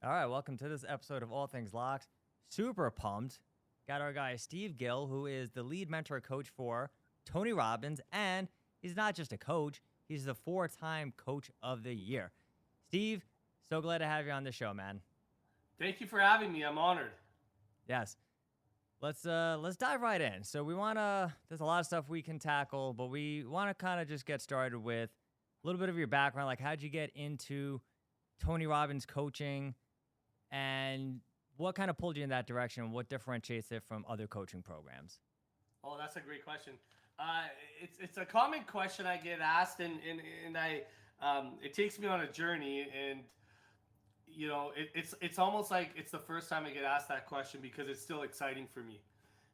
All right, welcome to this episode of All Things LOCS. Super pumped. Got our guy Steve Gill, who is the lead mentor coach for Tony Robbins, and he's not just a coach, he's the 4-time coach of the year. Steve, so glad to have you on the show, man. Thank you for having me. I'm honored. Yes. Let's dive right in. So there's a lot of stuff we can tackle, but we want to kind of just get started with a little bit of your background, like how'd you get into Tony Robbins coaching? And what kind of pulled you in that direction? What differentiates it from other coaching programs? Oh, that's a great question. It's a common question I get asked, and it takes me on a journey, and it's almost like it's the first time I get asked that question because it's still exciting for me,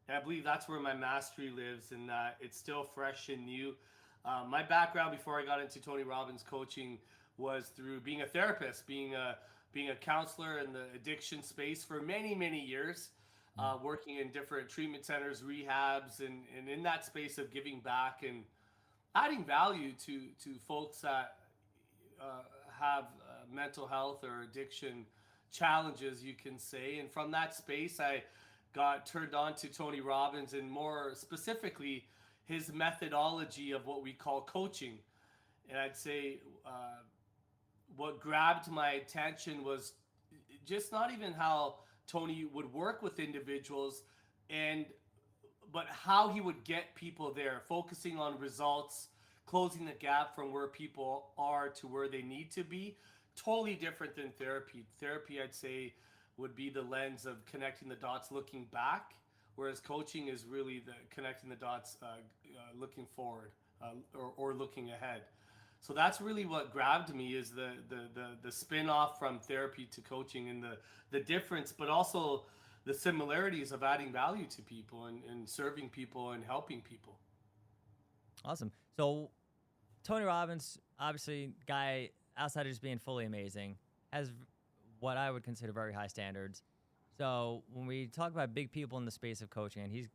and I believe that's where my mastery lives, and it's still fresh and new. My background before I got into Tony Robbins coaching was through being a therapist, being a counselor in the addiction space for many, many years, working in different treatment centers, rehabs, and in that space of giving back and adding value to folks that have mental health or addiction challenges, you can say. And from that space, I got turned on to Tony Robbins and more specifically his methodology of what we call coaching. And I'd say what grabbed my attention was just not even how Tony would work with individuals but how he would get people there, focusing on results, closing the gap from where people are to where they need to be. Totally different than therapy. Therapy, I'd say, would be the lens of connecting the dots looking back, whereas coaching is really the connecting the dots looking forward or looking ahead. So that's really what grabbed me, is the spin-off from therapy to coaching, and the difference, but also the similarities of adding value to people and serving people and helping people. Awesome. So Tony Robbins, obviously, guy outside of just being fully amazing, has what I would consider very high standards. So when we talk about big people in the space of coaching, and he's,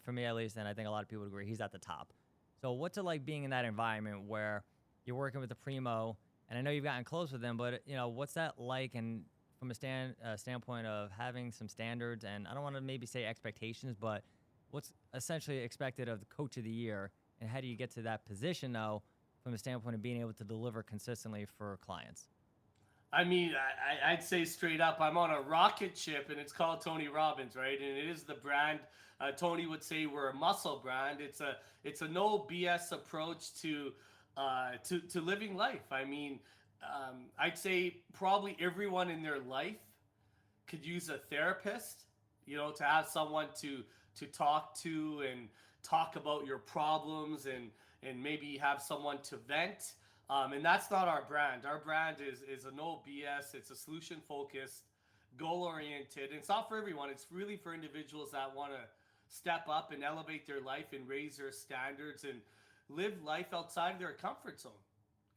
for me at least, and I think a lot of people would agree, he's at the top. So what's it like being in that environment where you're working with the primo, and I know you've gotten close with them, but what's that like? And from a standpoint of having some standards, and I don't want to maybe say expectations, but what's essentially expected of the coach of the year, and how do you get to that position though, from a standpoint of being able to deliver consistently for clients? I mean, I'd say straight up, I'm on a rocket ship, and it's called Tony Robbins, right? And it is the brand. Tony would say we're a muscle brand. It's a no BS approach to living life. I mean, I'd say probably everyone in their life could use a therapist, to have someone to talk to and talk about your problems, and maybe have someone to vent. And that's not our brand. Our brand is a no BS. It's a solution focused, goal oriented. And it's not for everyone. It's really for individuals that want to step up and elevate their life and raise their standards and live life outside their comfort zone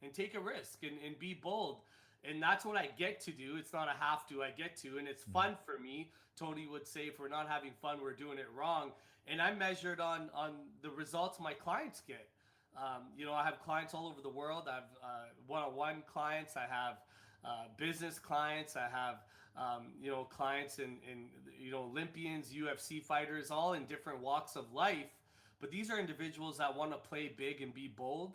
and take a risk and be bold. And that's what I get to do. It's not a have to, I get to. And it's fun for me. Tony would say, if we're not having fun, we're doing it wrong. And I'm measured on the results my clients get. I have clients all over the world. I have one-on-one clients. I have business clients. I have, clients in Olympians, UFC fighters, all in different walks of life. But these are individuals that want to play big and be bold.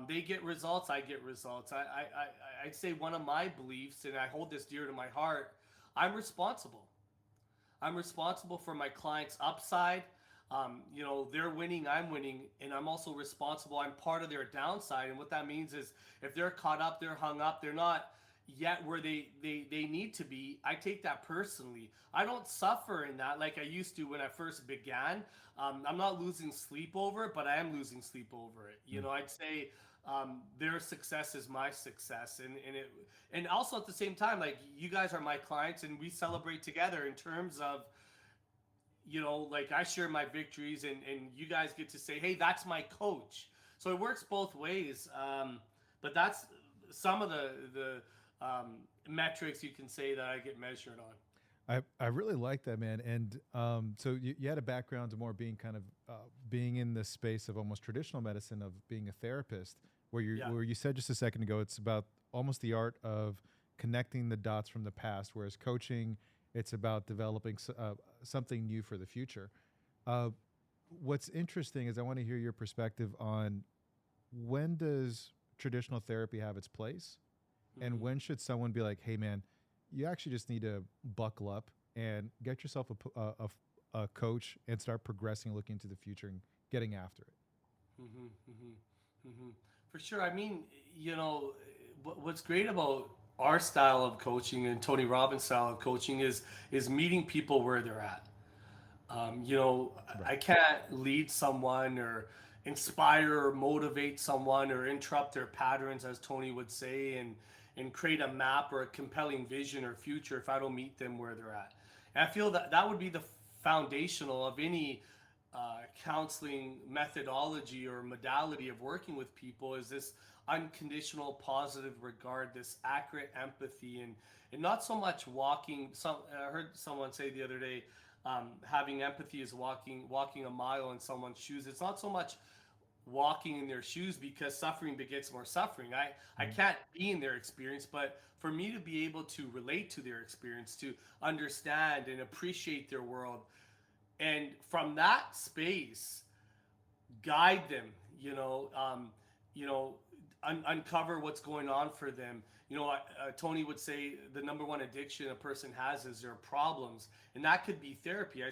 They get results. I get results. I'd say one of my beliefs, and I hold this dear to my heart, I'm responsible. I'm responsible for my clients' upside. They're winning, I'm winning, and I'm also responsible. I'm part of their downside. And what that means is if they're caught up, they're hung up, they're not yet where they need to be, I take that personally. I don't suffer in that like I used to when I first began. I'm not losing sleep over it, but I am losing sleep over it. I'd say their success is my success, and also at the same time, like, you guys are my clients, and we celebrate together in terms of, like, I share my victories, and you guys get to say, hey, that's my coach. So it works both ways. But that's some of the metrics you can say that I get measured on. I really like that, man. And so you had a background to more being kind of being in the space of almost traditional medicine, of being a therapist, where you said just a second ago, it's about almost the art of connecting the dots from the past, whereas coaching, it's about developing something new for the future. What's interesting is I want to hear your perspective on when does traditional therapy have its place, and when should someone be like, hey man, you actually just need to buckle up and get yourself a coach and start progressing, looking to the future and getting after it. For sure. I mean, you know, what's great about our style of coaching and Tony Robbins style of coaching is meeting people where they're at. You know, I can't lead someone or inspire or motivate someone or interrupt their patterns, as Tony would say, and create a map or a compelling vision or future if I don't meet them where they're at. And I feel that that would be the foundational of any counseling methodology or modality of working with people, is this unconditional positive regard, this accurate empathy, and not so much walking. I heard someone say the other day, having empathy is walking a mile in someone's shoes. It's not so much walking in their shoes, because suffering begets more suffering. I can't be in their experience, but for me to be able to relate to their experience, to understand and appreciate their world, and from that space guide them, uncover what's going on for them. Tony would say the number one addiction a person has is their problems, and that could be therapy.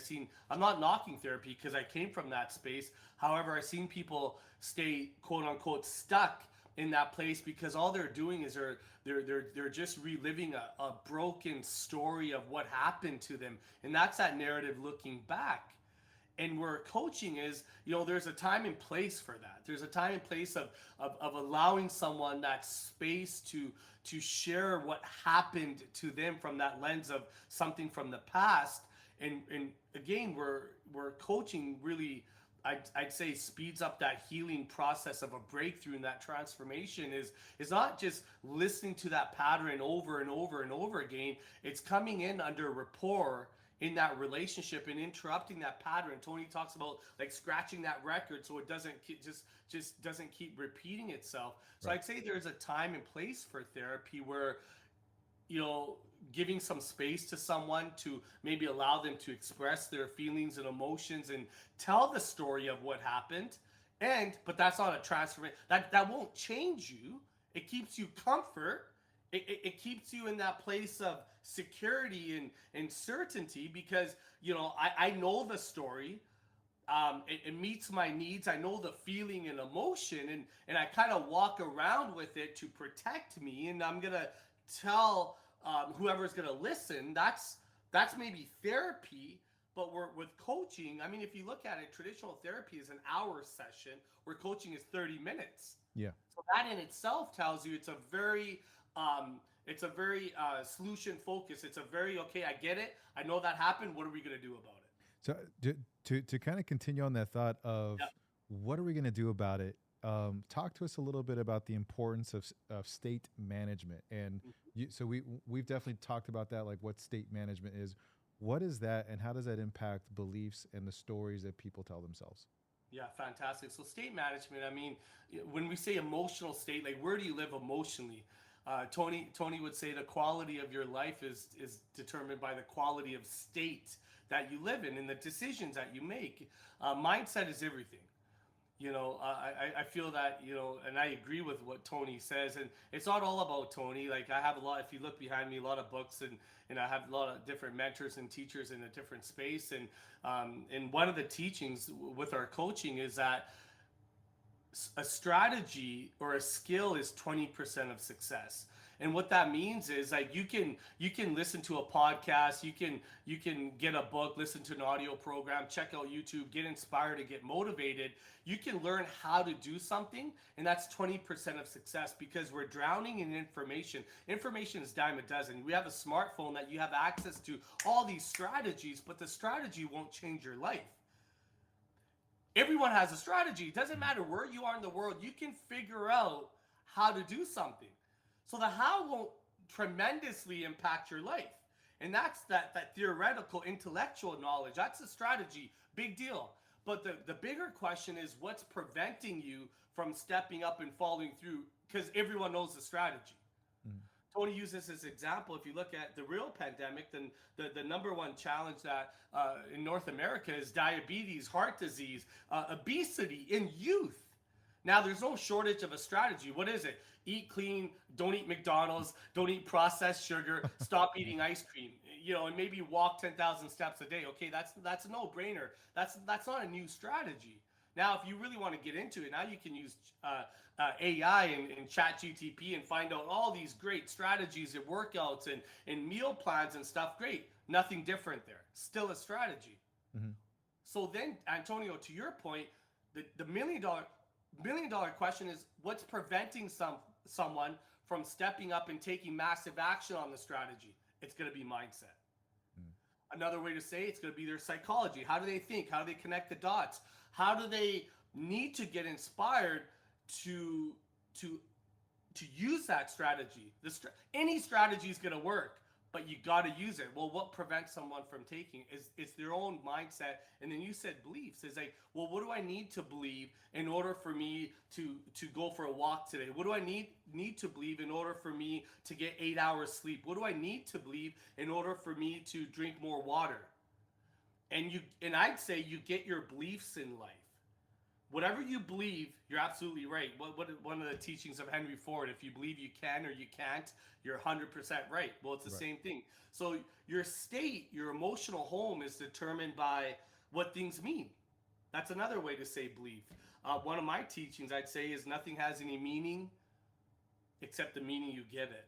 I'm not knocking therapy because I came from that space. However, I've seen people stay quote unquote stuck in that place because all they're doing is they're just reliving a broken story of what happened to them, and that's that narrative looking back. And where coaching is, there's a time and place for that. There's a time and place of allowing someone that space to share what happened to them from that lens of something from the past. And again, where coaching really, I'd say, speeds up that healing process of a breakthrough, and that transformation is not just listening to that pattern over and over and over again. It's coming in under rapport in that relationship and interrupting that pattern. Tony talks about like scratching that record so it doesn't just doesn't keep repeating itself. So I'd say there's a time and place for therapy where, giving some space to someone to maybe allow them to express their feelings and emotions and tell the story of what happened. But that's not a transformation. That won't change you. It keeps you comfort. It keeps you in that place of security and certainty, because I know the story. It meets my needs. I know the feeling and emotion, and I kind of walk around with it to protect me. And I'm gonna tell whoever's gonna listen. That's maybe therapy. But with coaching, I mean, if you look at it, traditional therapy is an hour session, where coaching is 30 minutes. Yeah. So that in itself tells you it's a very solution focused. It's a very, okay, I get it. I know that happened. What are we going to do about it? So to kind of continue on that thought of what are we going to do about it? Talk to us a little bit about the importance of state management. And so we've definitely talked about that, like what state management is. What is that, and how does that impact beliefs and the stories that people tell themselves? Yeah, fantastic. So state management, I mean, when we say emotional state, like where do you live emotionally? Tony would say the quality of your life is determined by the quality of state that you live in and the decisions that you make. Mindset is everything. I feel that, and I agree with what Tony says. And it's not all about Tony. Like I have a lot, if you look behind me, a lot of books, and I have a lot of different mentors and teachers in a different space. And one of the teachings with our coaching is that a strategy or a skill is 20% of success. And what that means is like you can listen to a podcast, you can get a book, listen to an audio program, check out YouTube, get inspired and get motivated. You can learn how to do something, and that's 20% of success, because we're drowning in information. Information is dime a dozen. We have a smartphone that you have access to all these strategies, but the strategy won't change your life. Everyone has a strategy. It doesn't matter where you are in the world. You can figure out how to do something. So the how won't tremendously impact your life. And that's that theoretical, intellectual knowledge. That's the strategy. Big deal. But the bigger question is what's preventing you from stepping up and following through, because everyone knows the strategy. Tony uses this example. If you look at the real pandemic, then the number one challenge that in North America is diabetes, heart disease, obesity in youth. Now, there's no shortage of a strategy. What is it? Eat clean, don't eat McDonald's, don't eat processed sugar, stop eating ice cream, and maybe walk 10,000 steps a day. Okay, that's a no-brainer. That's not a new strategy. Now, if you really want to get into it, now you can use AI and chat GTP and find out all these great strategies and workouts and meal plans and stuff. Great. Nothing different there. Still a strategy. Mm-hmm. So then, Antonio, to your point, the million dollar question is, what's preventing someone from stepping up and taking massive action on the strategy? It's going to be mindset. Another way to say it's going to be their psychology. How do they think? How do they connect the dots? How do they need to get inspired to use that strategy? Any strategy is going to work, but you got to use it. Well, what prevents someone from taking is their own mindset. And then you said beliefs. It's like, well, what do I need to believe in order for me to go for a walk today? What do I need to believe in order for me to get 8 hours sleep? What do I need to believe in order for me to drink more water? And I'd say you get your beliefs in life. Whatever you believe, you're absolutely right. What one of the teachings of Henry Ford, if you believe you can or you can't, you're 100% right. Well, it's the same thing. So your state, your emotional home is determined by what things mean. That's another way to say belief. One of my teachings, I'd say, is nothing has any meaning except the meaning you give it.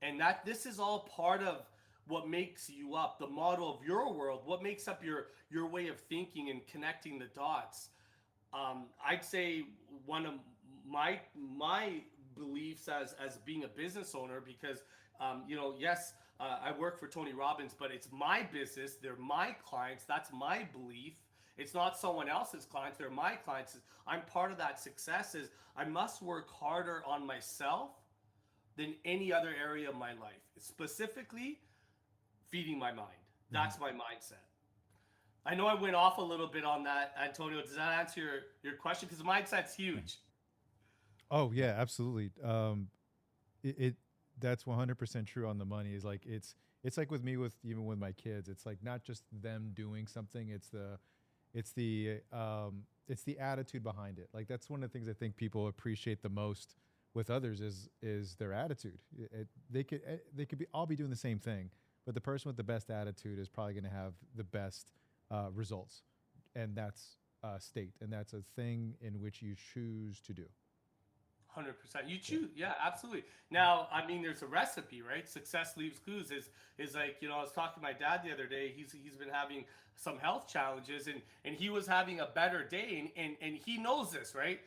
And that this is all part of what makes you up, the model of your world, what makes up your way of thinking and connecting the dots. I'd say one of my beliefs as being a business owner, because yes, I work for Tony Robbins, but it's my business. They're my clients. That's my belief. It's not someone else's clients. They're my clients. I'm part of that success. Is I must work harder on myself than any other area of my life, specifically feeding my mind. That's my mindset. I know I went off a little bit on that, Antonio. Does that answer your question? Because mindset's huge. Oh yeah, absolutely. It that's 100% true on the money. Is like it's like with me, with even with my kids. It's like not just them doing something. It's the attitude behind it. Like that's one of the things I think people appreciate the most with others is their attitude. They could all be doing the same thing, but the person with the best attitude is probably going to have the best results, and that's state, and that's a thing in which you choose to do. 100%. You choose. Yeah, absolutely. Now, I mean, there's a recipe, right? Success leaves clues is like, I was talking to my dad the other day. He's been having some health challenges, and he was having a better day, and he knows this, right?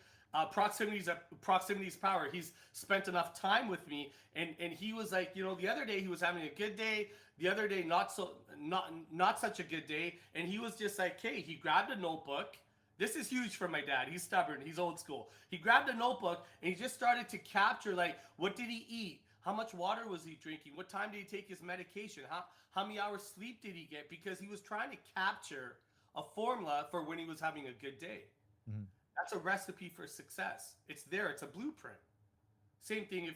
Proximity's power. He's spent enough time with me, and he was like, the other day he was having a good day, the other day not such a good day, and he was just like, hey, he grabbed a notebook. This is huge for my dad. He's stubborn. He's old school. He grabbed a notebook and he just started to capture, like, what did he eat? How much water was he drinking? What time did he take his medication? How many hours sleep did he get? Because he was trying to capture a formula for when he was having a good day. Mm-hmm. That's a recipe for success. It's there. It's a blueprint. Same thing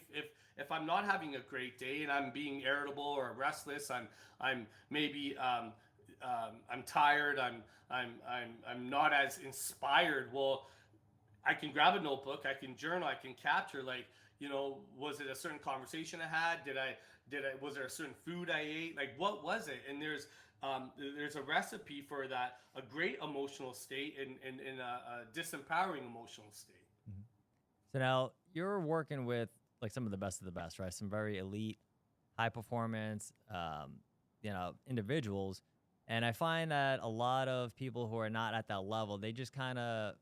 if I'm not having a great day and I'm being irritable or restless, I'm maybe I'm tired, I'm not as inspired. Well, I can grab a notebook, I can journal, I can capture, like, was it a certain conversation I had? Was there a certain food I ate? Like, what was it? And there's a recipe for that, a great emotional state and a disempowering emotional state. Mm-hmm. So now you're working with like some of the best, right? Some very elite, high performance, individuals. And I find that a lot of people who are not at that level, they just kind of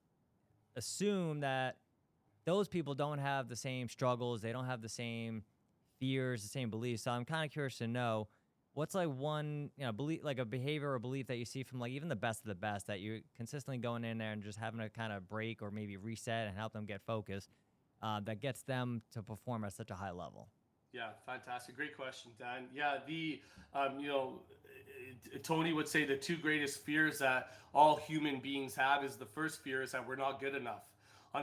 assume that those people don't have the same struggles, they don't have the same fears, the same beliefs. So I'm kind of curious to know what's like one, belief, like a behavior or belief that you see from like even the best of the best that you're consistently going in there and just having to kind of break or maybe reset and help them get focused, that gets them to perform at such a high level. Yeah, fantastic. Great question, Dan. Yeah, Tony would say the two greatest fears that all human beings have is the first fear is that we're not good enough.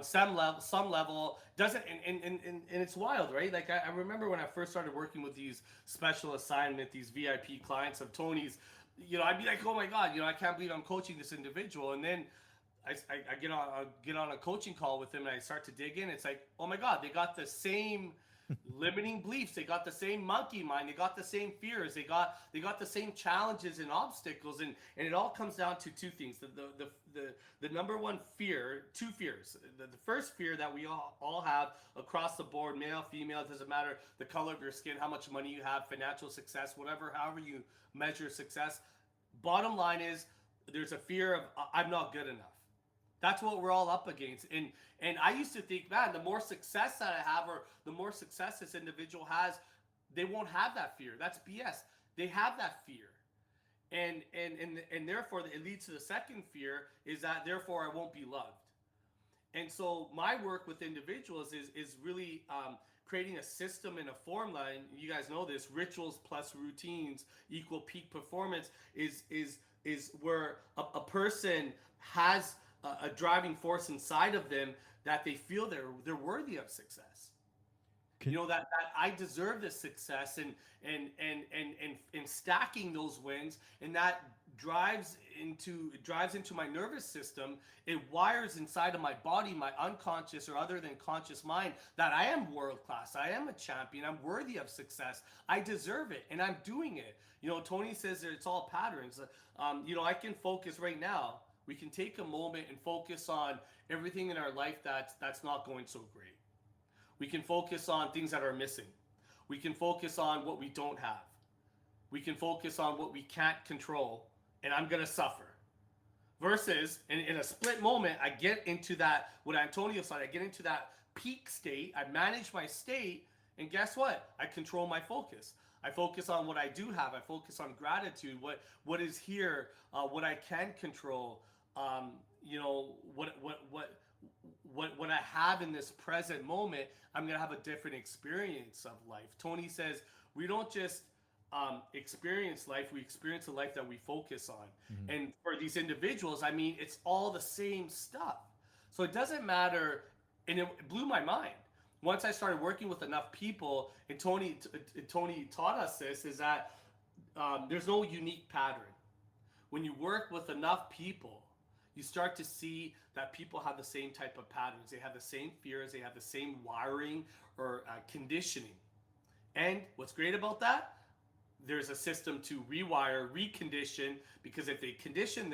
some level doesn't, and it's wild, right? Like I remember when I first started working with these special assignment, these VIP clients of Tony's, I'd be like, oh my God, I can't believe I'm coaching this individual. And then I get on a coaching call with them and I start to dig in. It's like, oh my God, they got the same limiting beliefs. They got the same monkey mind. They got the same fears. They got the same challenges and obstacles. And it all comes down to two things. The number one fear, two fears. The first fear that we all have across the board, male, female, it doesn't matter the color of your skin, how much money you have, financial success, however you measure success. Bottom line is there's a fear of I'm not good enough. That's what we're all up against. And I used to think, man, the more success that I have or the more success this individual has, they won't have that fear. That's BS. They have that fear. And therefore it leads to the second fear is that therefore I won't be loved. And so my work with individuals is really creating a system and a formula. And you guys know this, rituals plus routines equal peak performance is where a person has a driving force inside of them that they feel they're worthy of success. That I deserve this success and stacking those wins, and that drives into my nervous system. It wires inside of my body, my unconscious or other than conscious mind, that I am world class. I am a champion. I'm worthy of success. I deserve it, and I'm doing it. Tony says that it's all patterns. I can focus right now. We can take a moment and focus on everything in our life that's not going so great. We can focus on things that are missing. We can focus on what we don't have. We can focus on what we can't control, and I'm going to suffer. Versus, in a split moment, I get into that, what Antonio said, I get into that peak state, I manage my state, and guess what? I control my focus. I focus on what I do have. I focus on gratitude, what is here, what I can control, what I have in this present moment. I'm going to have a different experience of life. Tony says we don't just experience life, we experience the life that we focus on. Mm-hmm. And for these individuals, I mean, it's all the same stuff. So it doesn't matter. And it blew my mind. Once I started working with enough people, and Tony taught us this, is that there's no unique pattern. When you work with enough people, you start to see that people have the same type of patterns. They have the same fears. They have the same wiring or conditioning. And what's great about that? There's a system to rewire, recondition, because if they condition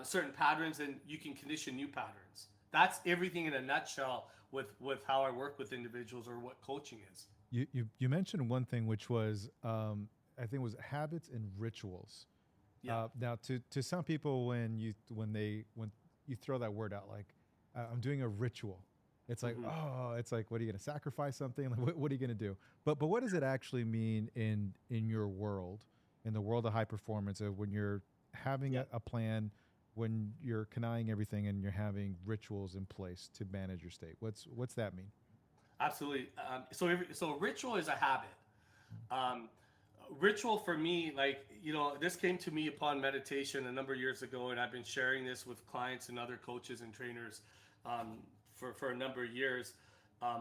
certain patterns, then you can condition new patterns. That's everything in a nutshell with how I work with individuals or what coaching is. You mentioned one thing, which was I think it was habits and rituals. Yeah. Now, to some people, when you throw that word out, like I'm doing a ritual, it's like, mm-hmm. Oh, it's like, what are you going to sacrifice something? Like, what are you going to do? But what does it actually mean in your world, in the world of high performance, of when you're having a plan, when you're conniving everything and you're having rituals in place to manage your state? What's that mean? Absolutely. So ritual is a habit. Ritual for me, this came to me upon meditation a number of years ago, and I've been sharing this with clients and other coaches and trainers for a number of years.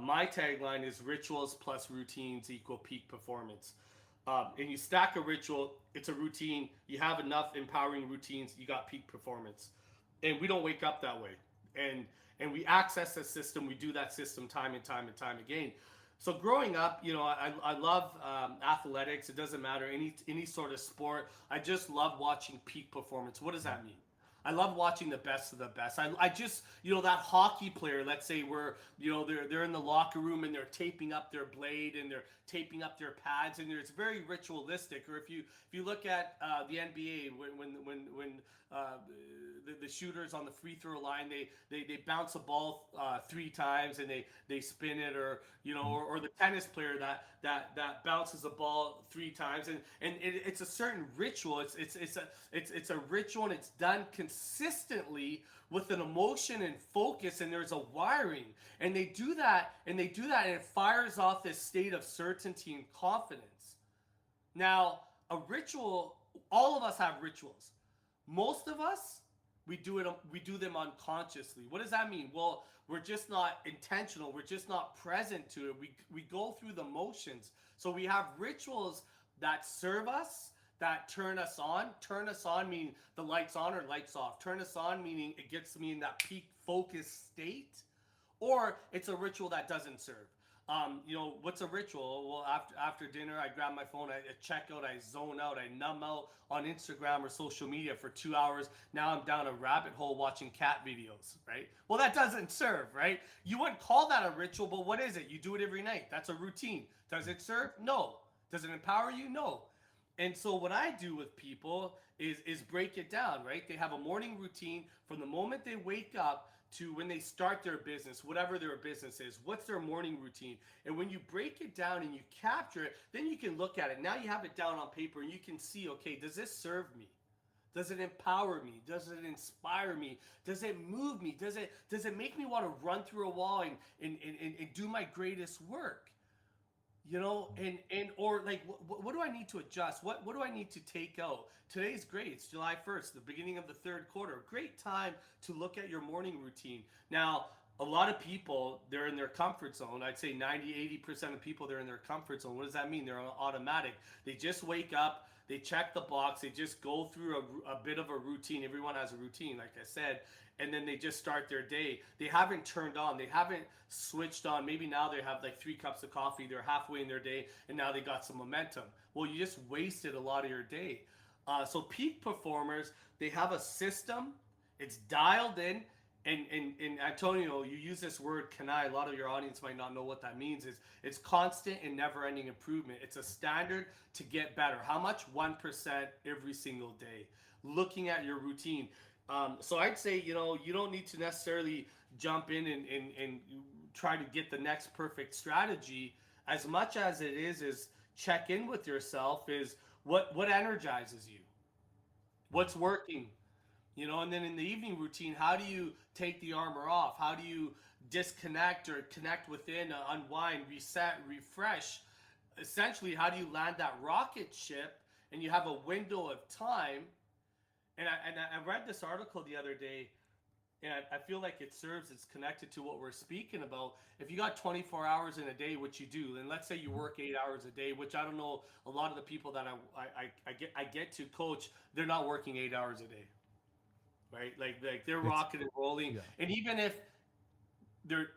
My tagline is rituals plus routines equal peak performance. And you stack a ritual, it's a routine. You have enough empowering routines, you got peak performance. And we don't wake up that way. And we access the system, we do that system time and time and time again. So growing up, I love athletics. It doesn't matter, any sort of sport. I just love watching peak performance. What does that mean? I love watching the best of the best. I just, that hockey player, let's say where, they're in the locker room and they're taping up their blade and they're taping up their pads, and it's very ritualistic. Or if you look at the NBA, when the shooters on the free throw line, they bounce a ball 3 times and they spin it, or or the tennis player that bounces a ball 3 times, and it's a certain ritual. It's a ritual, and it's done consistently with an emotion and focus, and there's a wiring, and they do that and it fires off this state of certainty and confidence. Now, a ritual, all of us have rituals. Most of us we do them unconsciously. What does that mean? Well, we're just not intentional. We're just not present to it. We go through the motions. So we have rituals that serve us, that turn us on. Turn us on meaning the lights on or lights off. Turn us on meaning it gets me in that peak focus state, or it's a ritual that doesn't serve. What's a ritual? Well, after dinner, I grab my phone, I check out, I zone out, I numb out on Instagram or social media for 2 hours. Now I'm down a rabbit hole watching cat videos, right? Well, that doesn't serve, right? You wouldn't call that a ritual, but what is it? You do it every night. That's a routine. Does it serve? No. Does it empower you? No. And so what I do with people is break it down, right? They have a morning routine from the moment they wake up to when they start their business, whatever their business is. What's their morning routine? And when you break it down and you capture it, then you can look at it. Now you have it down on paper and you can see, okay, does this serve me? Does it empower me? Does it inspire me? Does it move me? Does it make me want to run through a wall and do my greatest work? Or like, what do I need to adjust? What do I need to take out? Today's great. It's July 1st, the beginning of the third quarter. Great time to look at your morning routine. Now, a lot of people, they're in their comfort zone. I'd say 90-80% of people, they're in their comfort zone. What does that mean? They're on automatic. They just wake up, they check the box, they just go through a bit of a routine. Everyone has a routine, like I said, and then they just start their day. They haven't turned on, they haven't switched on. Maybe now they have like 3 cups of coffee, they're halfway in their day, and now they got some momentum. Well, you just wasted a lot of your day. So peak performers, they have a system, it's dialed in, and Antonio, you use this word, a lot of your audience might not know what that means. It's constant and never-ending improvement. It's a standard to get better. How much? 1% every single day. Looking at your routine. So I'd say, you don't need to necessarily jump in and try to get the next perfect strategy. As much as it is check in with yourself, is what energizes you? What's working? And then in the evening routine, how do you take the armor off? How do you disconnect or connect within, unwind, reset, refresh? Essentially, how do you land that rocket ship and you have a window of time? And I read this article the other day, and I feel like it's connected to what we're speaking about. If you got 24 hours in a day, which you do, and let's say you work 8 hours a day, which I don't know, a lot of the people that I get to coach, they're not working 8 hours a day, right? Like they're rocking and rolling, yeah. And even if they're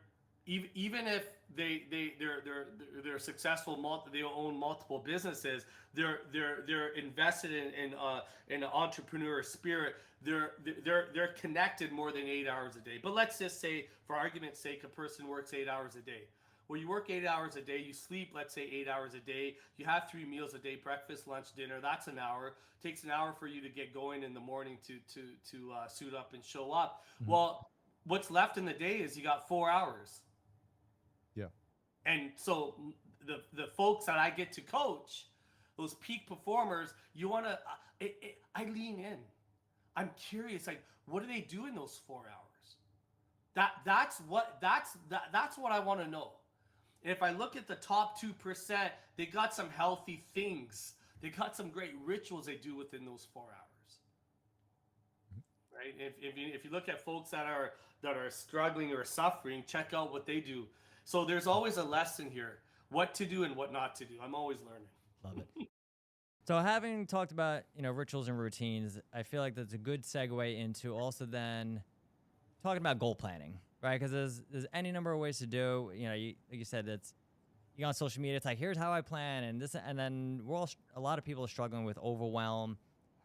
successful, they own multiple businesses, they're invested in an entrepreneur spirit. They're connected more than 8 hours a day. But let's just say, for argument's sake, a person works 8 hours a day. Well, you work 8 hours a day, you sleep, let's say 8 hours a day, you have 3 meals a day, breakfast, lunch, dinner, that's an hour. It takes an hour for you to get going in the morning to suit up and show up. Mm-hmm. Well, what's left in the day is you got 4 hours. Yeah. And so the folks that I get to coach, those peak performers, you want to, I lean in. I'm curious, like, what do they do in those 4 hours? That's what I want to know. And if I look at the top 2%, they got some healthy things. They got some great rituals they do within those 4 hours. Right? If you look at folks that are struggling or suffering, check out what they do. So there's always a lesson here, what to do and what not to do. I'm always learning. Love it. So having talked about, rituals and routines, I feel like that's a good segue into also then talking about goal planning, right? Because there's any number of ways to do, like you said, you go on social media, it's like, here's how I plan and this, and then a lot of people are struggling with overwhelm,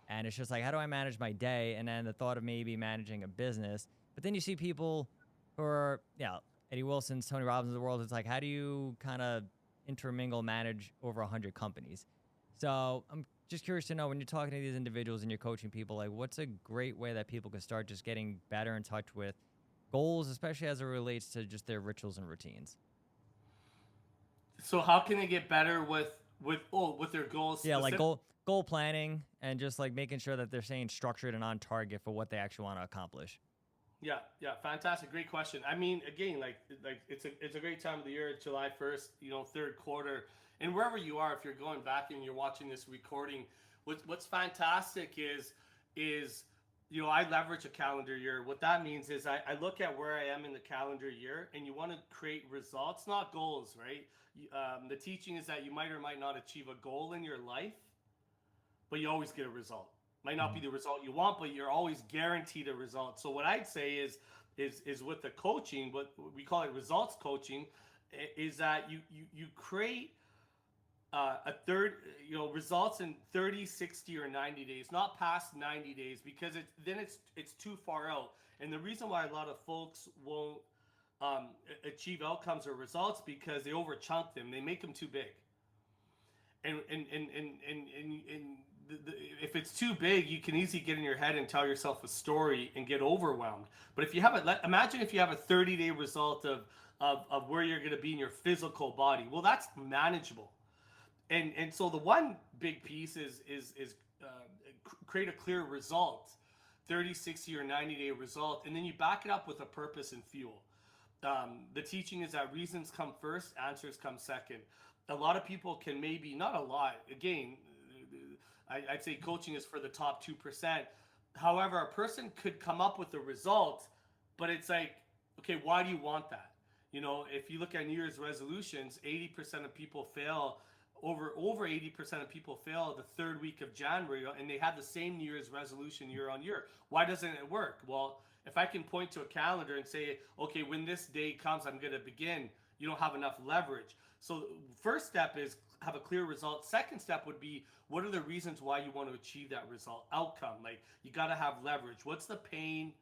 and it's just like, how do I manage my day? And then the thought of maybe managing a business, but then you see people who are, Eddie Wilson's, Tony Robbins of the world. It's like, how do you kind of manage over 100 companies? So I'm just curious to know, when you're talking to these individuals and you're coaching people, like, what's a great way that people can start just getting better in touch with goals, especially as it relates to just their rituals and routines? So how can they get better with their goals? Yeah, like goal planning and just like making sure that they're staying structured and on target for what they actually want to accomplish. Yeah, fantastic, great question. I mean, again, like it's a great time of the year. It's July 1st, third quarter, and wherever you are, if you're going back and you're watching this recording, what's fantastic is I leverage a calendar year. What that means is I look at where I am in the calendar year, and you want to create results, not goals, right? The teaching is that you might or might not achieve a goal in your life, but you always get a result. Might not be the result you want, but you're always guaranteed a result. So what I'd say is with the coaching, what we call it results coaching, is that you create a third, results in 30, 60, or 90 days, not past 90 days, because it's too far out. And the reason why a lot of folks won't achieve outcomes or results because they over chunk them, they make them too big. And if it's too big, you can easily get in your head and tell yourself a story and get overwhelmed. But if you have imagine if you have a 30-day result of where you're going to be in your physical body. Well, that's manageable. And so the one big piece is create a clear result, 30, 60, or 90-day result, and then you back it up with a purpose and fuel. The teaching is that reasons come first, answers come second. A lot of people can maybe, not a lot, again, I'd say coaching is for the top 2%. However, a person could come up with a result, but it's like, okay, why do you want that? If you look at New Year's resolutions, 80% of people fail. Over 80% of people fail the third week of January, and they have the same New Year's resolution year on year. Why doesn't it work? Well, if I can point to a calendar and say, okay, when this day comes, I'm going to begin, you don't have enough leverage. So first step is have a clear result. Second step would be, what are the reasons why you want to achieve that result? Outcome, like you got to have leverage. What's the pain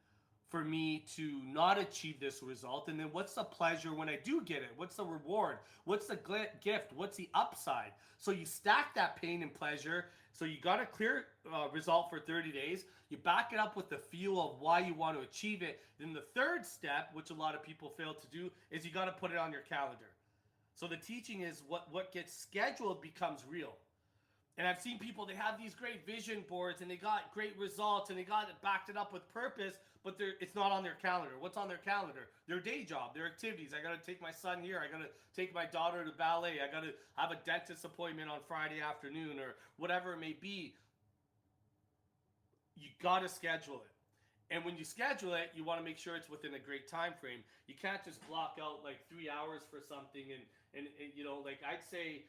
for me to not achieve this result? And then what's the pleasure when I do get it? What's the reward? What's the gift? What's the upside? So you stack that pain and pleasure. So you got a clear result for 30 days. You back it up with the feel of why you want to achieve it. Then the third step, which a lot of people fail to do, is you got to put it on your calendar. So the teaching is what gets scheduled becomes real. And I've seen people, they have these great vision boards and they got great results and they got it backed it up with purpose, but it's not on their calendar. What's on their calendar? Their day job, their activities. I got to take my son here. I got to take my daughter to ballet. I got to have a dentist appointment on Friday afternoon or whatever it may be. You got to schedule it. And when you schedule it, you want to make sure it's within a great time frame. You can't just block out like 3 hours for something and like I'd say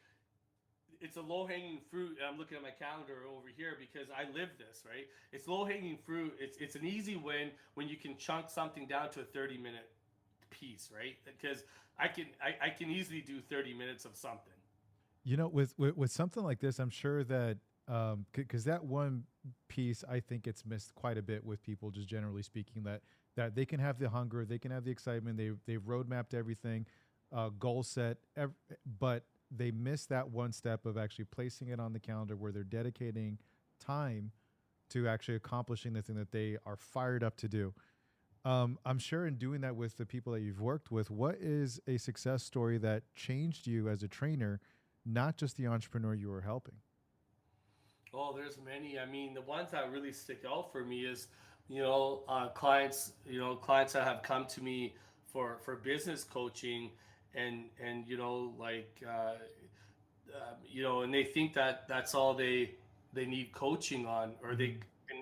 it's a low-hanging fruit. I'm looking at my calendar over here because I live this, right? It's low-hanging fruit. It's an easy win when you can chunk something down to a 30-minute piece, right? Because I can easily do 30 minutes of something. With something like this, I'm sure that because that one piece, I think it's missed quite a bit with people, just generally speaking, that they can have the hunger, they can have the excitement, they've roadmapped everything, goal set, but they miss that one step of actually placing it on the calendar where they're dedicating time to actually accomplishing the thing that they are fired up to do. I'm sure in doing that with the people that you've worked with, what is a success story that changed you as a trainer, not just the entrepreneur you were helping? Oh, there's many. I mean, the ones that really stick out for me is, clients that have come to me for business coaching and and they think that that's all they need coaching on, or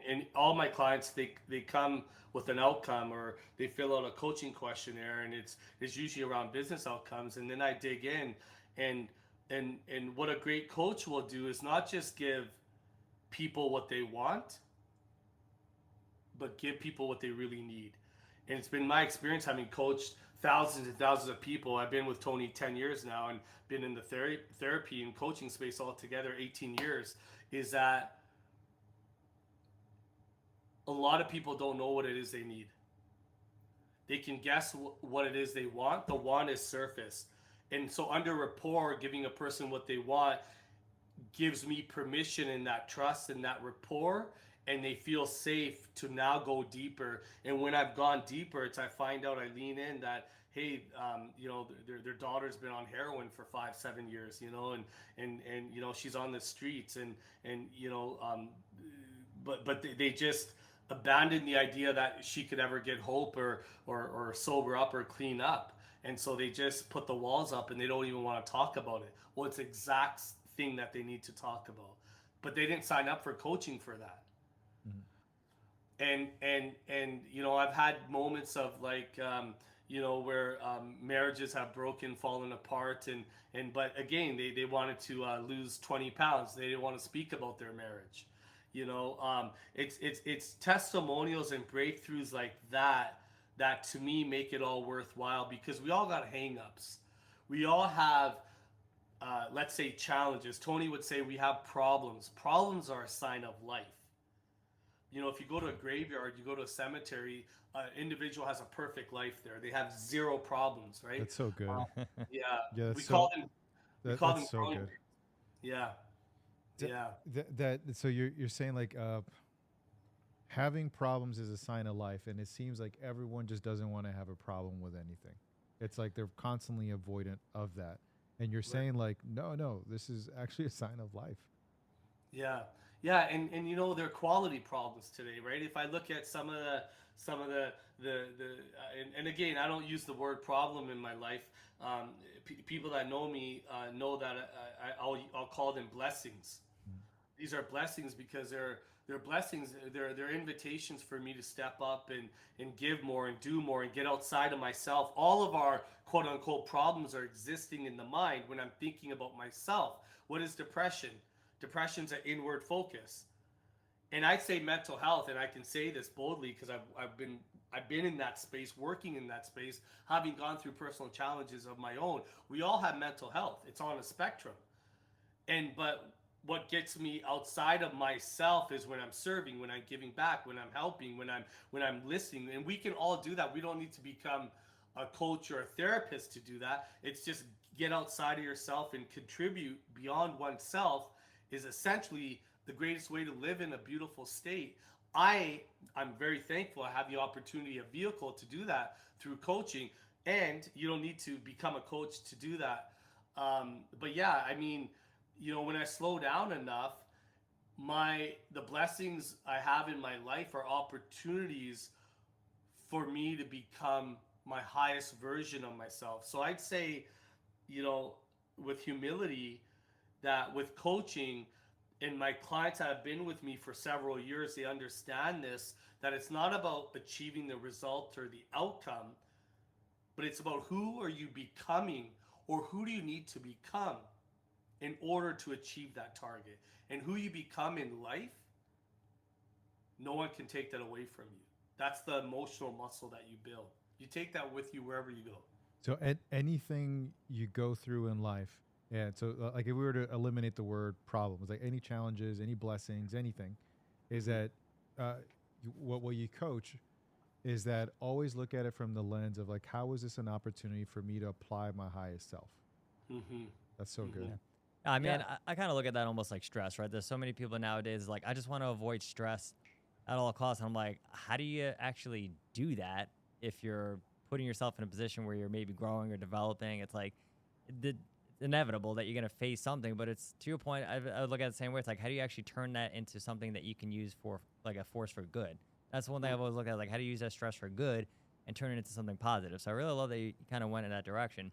and all my clients, they come with an outcome, or they fill out a coaching questionnaire, and it's usually around business outcomes. And then I dig in, and what a great coach will do is not just give people what they want, but give people what they really need. And it's been my experience, having coached thousands and thousands of people. I've been with Tony 10 years now and been in the therapy and coaching space altogether 18 years, is that a lot of people don't know what it is they need. They can guess what it is they want. The want is surface. And so under rapport, giving a person what they want gives me permission and that trust and that rapport, and they feel safe to now go deeper. And when I've gone deeper, I find out, I lean in that, hey, their daughter's been on heroin for 5-7 years, and she's on the streets, but they just abandoned the idea that she could ever get hope or sober up or clean up. And so they just put the walls up and they don't even want to talk about it. Well, it's the exact thing that they need to talk about, but they didn't sign up for coaching for that. And you know, I've had moments of like you know, where marriages have broken, fallen apart, and but again, they wanted to lose 20 pounds. They didn't want to speak about their marriage. You know, it's testimonials and breakthroughs like that that to me make it all worthwhile, because we all got hangups. We all have let's say challenges. Tony would say we have problems. Problems are a sign of life. You know, if you go to a graveyard, you go to a cemetery, an individual has a perfect life there. They have zero problems, right? That's so good. Um, yeah, Yeah, we call them that's so growing good. pains. Yeah, Th- yeah, so you're saying like having problems is a sign of life, and it seems like everyone just doesn't want to have a problem with anything. It's like they're constantly avoidant of that. And you're right. saying like, no, this is actually a sign of life. Yeah, yeah, and you know, they're quality problems today, right? If I look at some of the and again, I don't use the word problem in my life. People that know me know that I'll call them blessings. Mm. These are blessings because they're blessings. They're invitations for me to step up and give more and do more and get outside of myself. All of our quote unquote problems are existing in the mind when I'm thinking about myself. What is depression? Depression's an inward focus. And I'd say mental health, and I can say this boldly because I've been in that space, working in that space, having gone through personal challenges of my own. We all have mental health. It's on a spectrum. And but what gets me outside of myself is when I'm serving, when I'm giving back, when I'm helping, when I'm listening. And we can all do that. We don't need to become a coach or a therapist to do that. It's just get outside of yourself and contribute beyond oneself is essentially the greatest way to live in a beautiful state. I'm very thankful I have the opportunity, a vehicle to do that through coaching, and you don't need to become a coach to do that. But yeah, I mean, you know, when I slow down enough, the blessings I have in my life are opportunities for me to become my highest version of myself. So I'd say, you know, with humility, that with coaching, and my clients that have been with me for several years, they understand this, that it's not about achieving the result or the outcome, but it's about who are you becoming, or who do you need to become in order to achieve that target. And who you become in life, no one can take that away from you. That's the emotional muscle that you build. You take that with you wherever you go. So anything you go through in life, yeah. So like if we were to eliminate the word problems, like any challenges, any blessings, anything, is that what you coach is that always look at it from the lens of like, how is this an opportunity for me to apply my highest self? Mm-hmm. That's so good. Mm-hmm. I mean, Yeah. I kind of look at that almost like stress, right? There's so many people nowadays like, I just want to avoid stress at all costs. And I'm like, how do you actually do that if you're putting yourself in a position where you're maybe growing or developing? It's like it's inevitable that you're going to face something, but it's to your point. I would look at it the same way. It's like, how do you actually turn that into something that you can use for like a force for good? That's one thing I've always looked at, like, how do you use that stress for good and turn it into something positive? So I really love that you kind of went in that direction.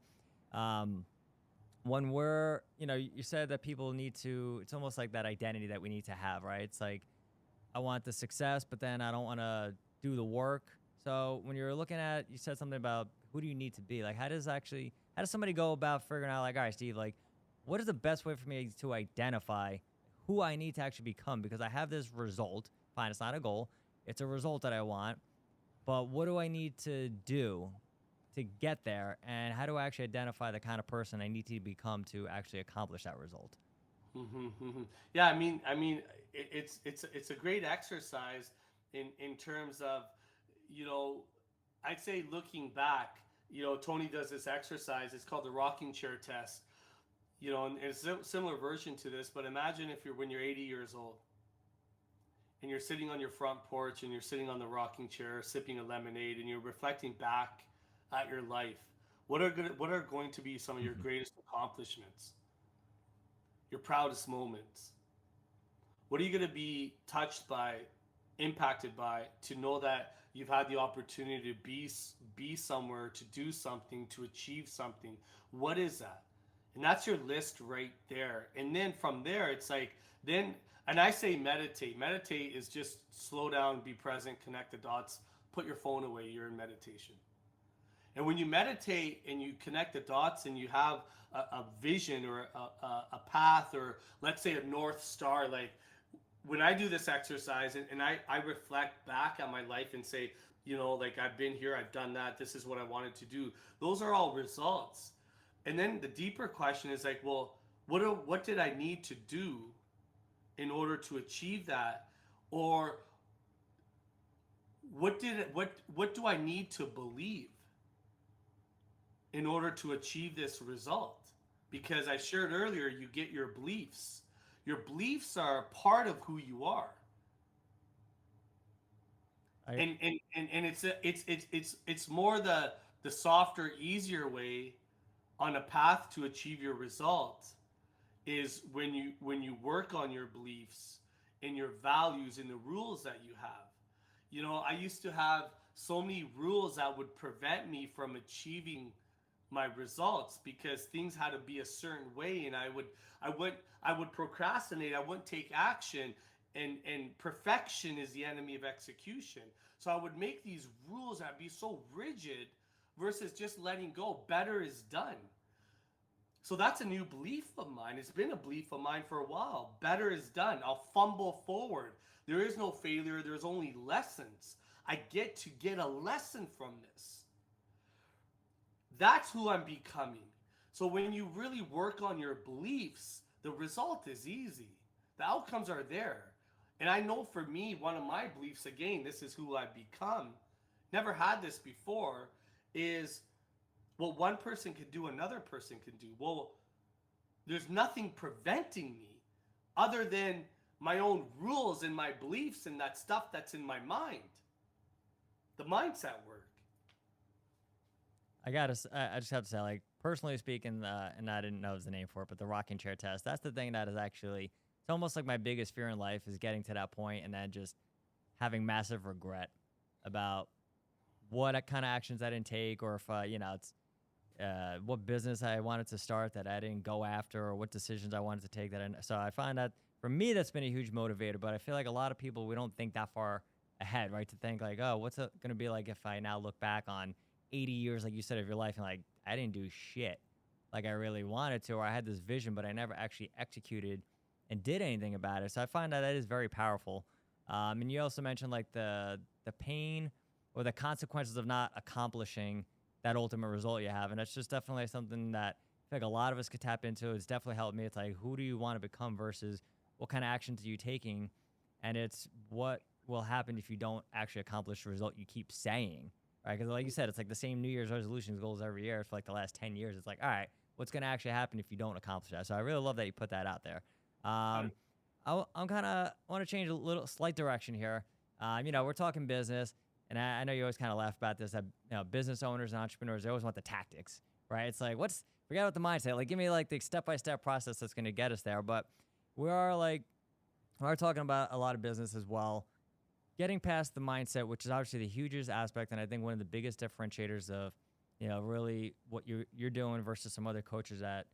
When we're, you know, you said that people need to, it's almost like that identity that we need to have, right? It's like, I want the success, but then I don't want to do the work. So when you're looking at, you said something about who do you need to be? Like, how does somebody go about figuring out, like, all right, Steve, like, what is the best way for me to identify who I need to actually become? Because I have this result. Fine, it's not a goal. It's a result that I want. But what do I need to do to get there? And how do I actually identify the kind of person I need to become to actually accomplish that result? Mm-hmm, mm-hmm. Yeah, I mean, it's a great exercise in terms of, you know, I'd say looking back, you know, Tony does this exercise. It's called the rocking chair test. You know, and it's a similar version to this. But imagine if when you're 80 years old and you're sitting on your front porch and you're sitting on the rocking chair sipping a lemonade and you're reflecting back at your life. What are going to be some of your greatest accomplishments? Your proudest moments? What are you going to be touched by, impacted by, to know that you've had the opportunity to be somewhere, to do something, to achieve something? What is that? And that's your list right there. And then from there, it's like, then, and I say meditate. Meditate is just slow down, be present, connect the dots, put your phone away, you're in meditation. And when you meditate and you connect the dots and you have a vision or a path, or let's say a North Star, like when I do this exercise and I reflect back on my life and say, you know, like I've been here, I've done that, this is what I wanted to do. Those are all results. And then the deeper question is like, well, what did I need to do in order to achieve that? Or what do I need to believe in order to achieve this result? Because I shared earlier, you get your beliefs. Your beliefs are part of who you are. And it's more the softer, easier way on a path to achieve your result is when you work on your beliefs and your values and the rules that you have. You know, I used to have so many rules that would prevent me from achieving my results because things had to be a certain way, and I would procrastinate, I wouldn't take action, and perfection is the enemy of execution. So I would make these rules that be so rigid versus just letting go. Better is done. So that's a new belief of mine. It's been a belief of mine for a while. Better is done. I'll fumble forward. There is no failure. There's only lessons. I get to get a lesson from this. That's who I'm becoming. So when you really work on your beliefs, the result is easy. The outcomes are there. And I know for me, one of my beliefs, again, this is who I've become, never had this before, is what one person can do, another person can do. Well, there's nothing preventing me other than my own rules and my beliefs and that stuff that's in my mind. The mindset work. I just have to say, like, personally speaking, and I didn't know it was the name for it, but the rocking chair test, that's the thing that is actually, it's almost like my biggest fear in life is getting to that point and then just having massive regret about what kind of actions I didn't take, or if, it's what business I wanted to start that I didn't go after, or what decisions I wanted to take so I find that for me, that's been a huge motivator, but I feel like a lot of people, we don't think that far ahead, right? To think like, oh, what's it going to be like if I now look back on 80 years, like you said, of your life, and like, I didn't do shit like I really wanted to, or I had this vision, but I never actually executed and did anything about it. So I find that is very powerful. And you also mentioned like the pain or the consequences of not accomplishing that ultimate result you have. And that's just definitely something that I feel like a lot of us could tap into. It's definitely helped me. It's like, who do you want to become versus what kind of actions are you taking? And it's what will happen if you don't actually accomplish the result you keep saying, right? Because like you said, it's like the same New Year's resolutions goals every year for like the last 10 years. It's like, all right, what's going to actually happen if you don't accomplish that? So I really love that you put that out there. I'm kind of want to change a little slight direction here. We're talking business, and I know you always kind of laugh about this. That business owners and entrepreneurs, they always want the tactics, right? It's like, forget about the mindset. Like, give me like the step-by-step process that's going to get us there. But we are talking about a lot of business as well. Getting past the mindset, which is obviously the hugest aspect, and I think one of the biggest differentiators of, really what you're doing versus some other coaches that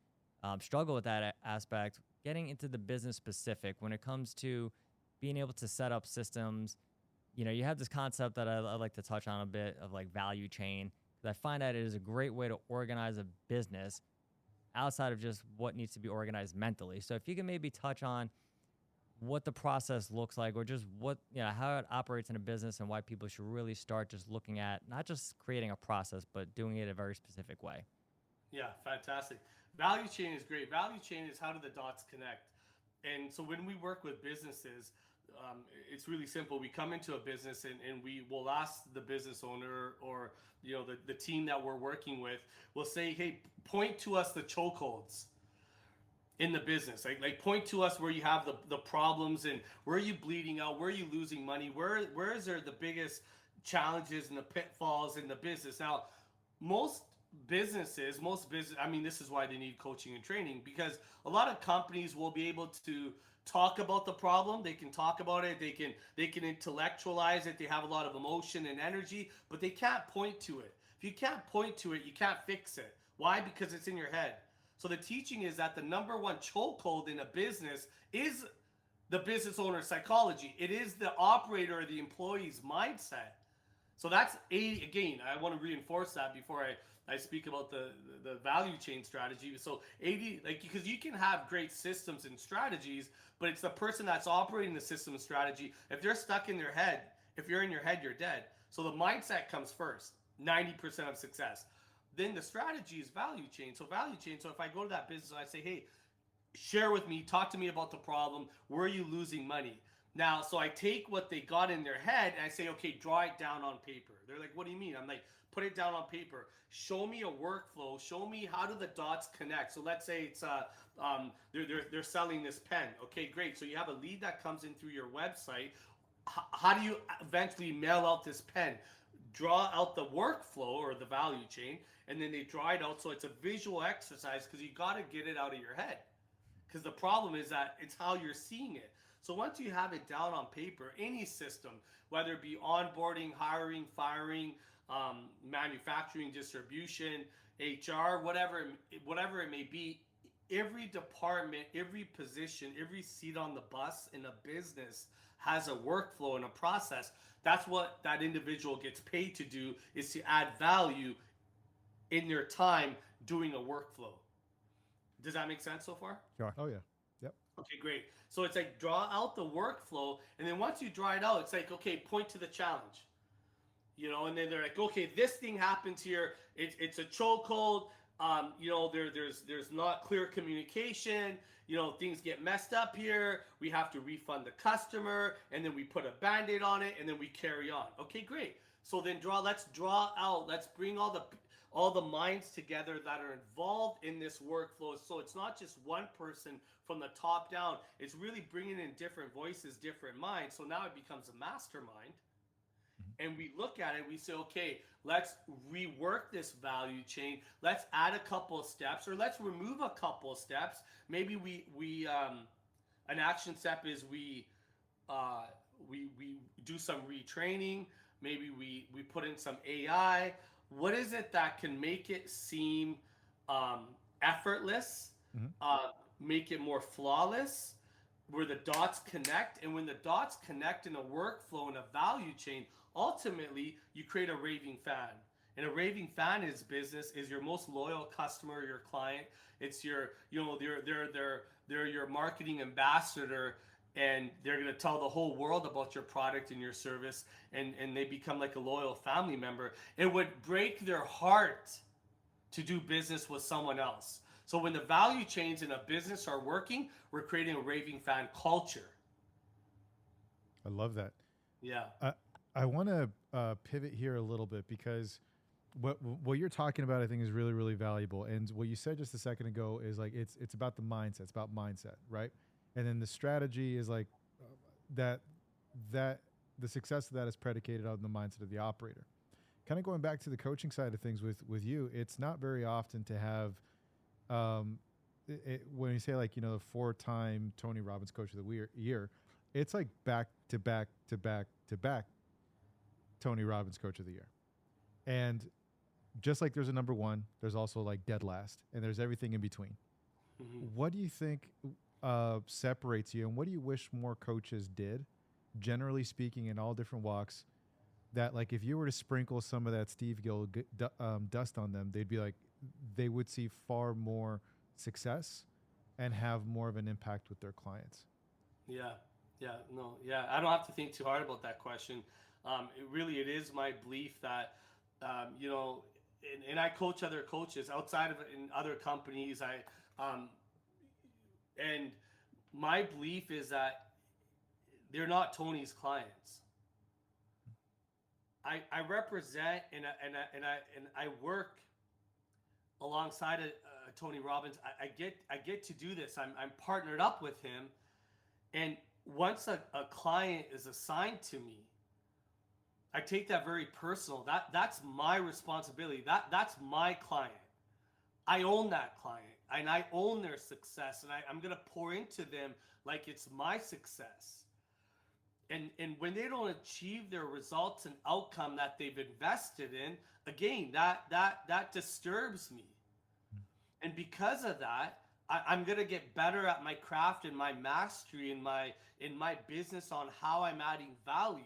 struggle with that aspect. Getting into the business specific when it comes to being able to set up systems. You have this concept that I like to touch on a bit of like value chain. I find that it is a great way to organize a business outside of just what needs to be organized mentally. So if you can maybe touch on what the process looks like, or just how it operates in a business, and why people should really start just looking at not just creating a process, but doing it a very specific way. Yeah, fantastic. Value chain is great. Value chain is how do the dots connect? And so when we work with businesses, it's really simple. We come into a business and we will ask the business owner or the team that we're working with, we'll say, hey, point to us the chokeholds in the business. Like point to us where you have the problems, and where are you bleeding out, where are you losing money, where is there the biggest challenges and the pitfalls in the business. Now, most business, this is why they need coaching and training, because a lot of companies will be able to talk about the problem. They can talk about it. They can intellectualize it. They have a lot of emotion and energy, but they can't point to it. If you can't point to it, you can't fix it. Why? Because it's in your head. So the teaching is that the number one chokehold in a business is the business owner's psychology. It is the operator or the employee's mindset. So that's 80. Again, I want to reinforce that before I speak about the value chain strategy. So 80, like, because you can have great systems and strategies, but it's the person that's operating the system and strategy. If they're stuck in their head, if you're in your head, you're dead. So the mindset comes first, 90% of success. Then the strategy is value chain. So value chain. So if I go to that business and I say, hey, share with me, talk to me about the problem. Where are you losing money? Now, so I take what they got in their head and I say, okay, draw it down on paper. They're like, what do you mean? I'm like, put it down on paper. Show me a workflow. Show me how do the dots connect. So let's say it's they're selling this pen. Okay, great. So you have a lead that comes in through your website. How do you eventually mail out this pen? Draw out the workflow or the value chain, and then they draw it out. So it's a visual exercise because you got to get it out of your head. Because the problem is that it's how you're seeing it. So once you have it down on paper, any system, whether it be onboarding, hiring, firing, manufacturing, distribution, HR, whatever it may be, every department, every position, every seat on the bus in a business has a workflow and a process. That's what that individual gets paid to do, is to add value in their time doing a workflow. Does that make sense so far? Sure. Oh, yeah. Yep. Okay, great. So it's like draw out the workflow, and then once you draw it out, it's like, okay, point to the challenge. And then they're like, okay, this thing happens here. It's a chokehold. There's not clear communication. Things get messed up here. We have to refund the customer, and then we put a Band-Aid on it, and then we carry on. Okay, great. So then let's draw out. Let's bring all the minds together that are involved in this workflow. So it's not just one person from the top down. It's really bringing in different voices, different minds. So now it becomes a mastermind. And we look at it, we say, okay, let's rework this value chain. Let's add a couple of steps, or let's remove a couple of steps. Maybe we an action step is we do some retraining. Maybe we put in some AI. What is it that can make it seem effortless, make it more flawless, where the dots connect? And when the dots connect in a workflow and a value chain, ultimately you create a raving fan. And a raving fan is business is your most loyal customer, your client. It's your, they're your marketing ambassador, and they're going to tell the whole world about your product and your service, and they become like a loyal family member. It would break their heart to do business with someone else. So when the value chains in a business are working, we're creating a raving fan culture. I love that. Yeah. I want to pivot here a little bit, because what you're talking about, I think, is really, really valuable. And what you said just a second ago is like, it's about the mindset. It's about mindset, right? And then the strategy is like that the success of that is predicated on the mindset of the operator. Kind of going back to the coaching side of things with you, it's not very often to have, when you say like, the 4-time Tony Robbins Coach of the Year, it's like back to back to back to back Tony Robbins Coach of the Year. And just like there's a number one, there's also like dead last, and there's everything in between. Mm-hmm. What do you think separates you, and what do you wish more coaches did, generally speaking, in all different walks, that like if you were to sprinkle some of that Steve Gill dust on them, they'd be like, they would see far more success and have more of an impact with their clients? Yeah. I don't have to think too hard about that question. It is my belief that, and I coach other coaches outside of in other companies. And my belief is that they're not Tony's clients. I represent and I work alongside Tony Robbins. I get to do this. I'm partnered up with him, and once a client is assigned to me, I take that very personal. That's my responsibility. That's my client. I own that client, and I own their success, and I'm going to pour into them like it's my success. And when they don't achieve their results and outcome that they've invested in, again, that disturbs me. And because of that, I'm gonna get better at my craft and my mastery in my business on how I'm adding value.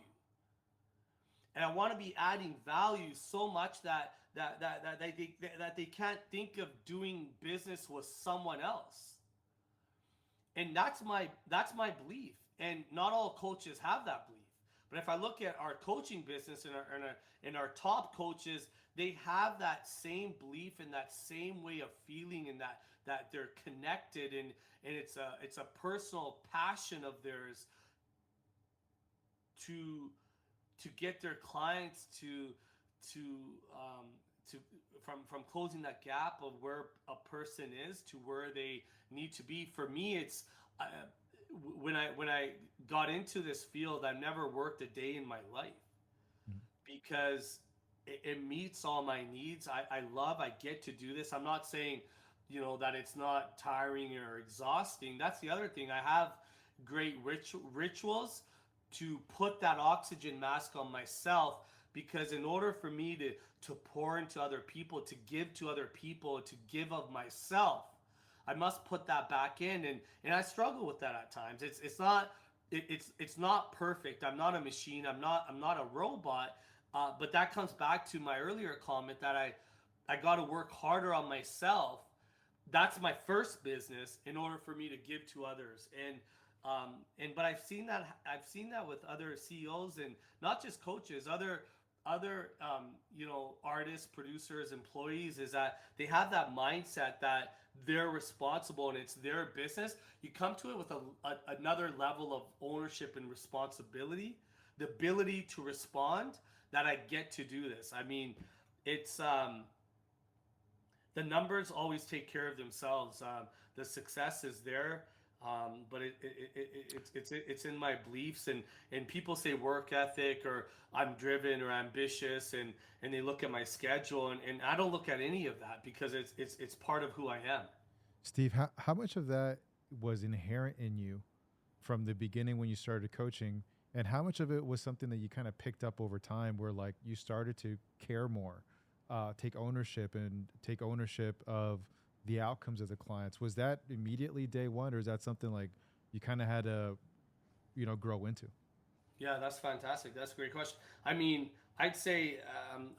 And I want to be adding value so much that they can't think of doing business with someone else. And that's my belief. And not all coaches have that belief. But if I look at our coaching business and our top coaches, they have that same belief and that same way of feeling, and that they're connected, and it's a personal passion of theirs to get their clients to um, to from closing that gap of where a person is to where they need to be. For me, it's when I got into this field, I've never worked a day in my life because it meets all my needs. I get to do this. I'm not saying, that it's not tiring or exhausting. That's the other thing. I have great rituals to put that oxygen mask on myself, because in order for me to pour into other people, to give to other people, to give of myself, I must put that back in, and I struggle with that at times. It's not perfect. I'm not a machine. I'm not a robot. But that comes back to my earlier comment that I got to work harder on myself. That's my first business in order for me to give to others. But I've seen that with other CEOs, and not just coaches, other artists, producers, employees, is that they have that mindset that they're responsible and it's their business. You come to it with another level of ownership and responsibility, the ability to respond, that I get to do this. I mean, it's the numbers always take care of themselves. The success is there. But it's in my beliefs, and people say work ethic, or I'm driven or ambitious, and they look at my schedule, and I don't look at any of that, because it's part of who I am. Steve, how much of that was inherent in you from the beginning when you started coaching, and how much of it was something that you kind of picked up over time, where like you started to care more, take ownership of the outcomes of the clients? Was that immediately day one, or is that something like you kind of had to, grow into? Yeah, that's fantastic. That's a great question. I mean, I'd say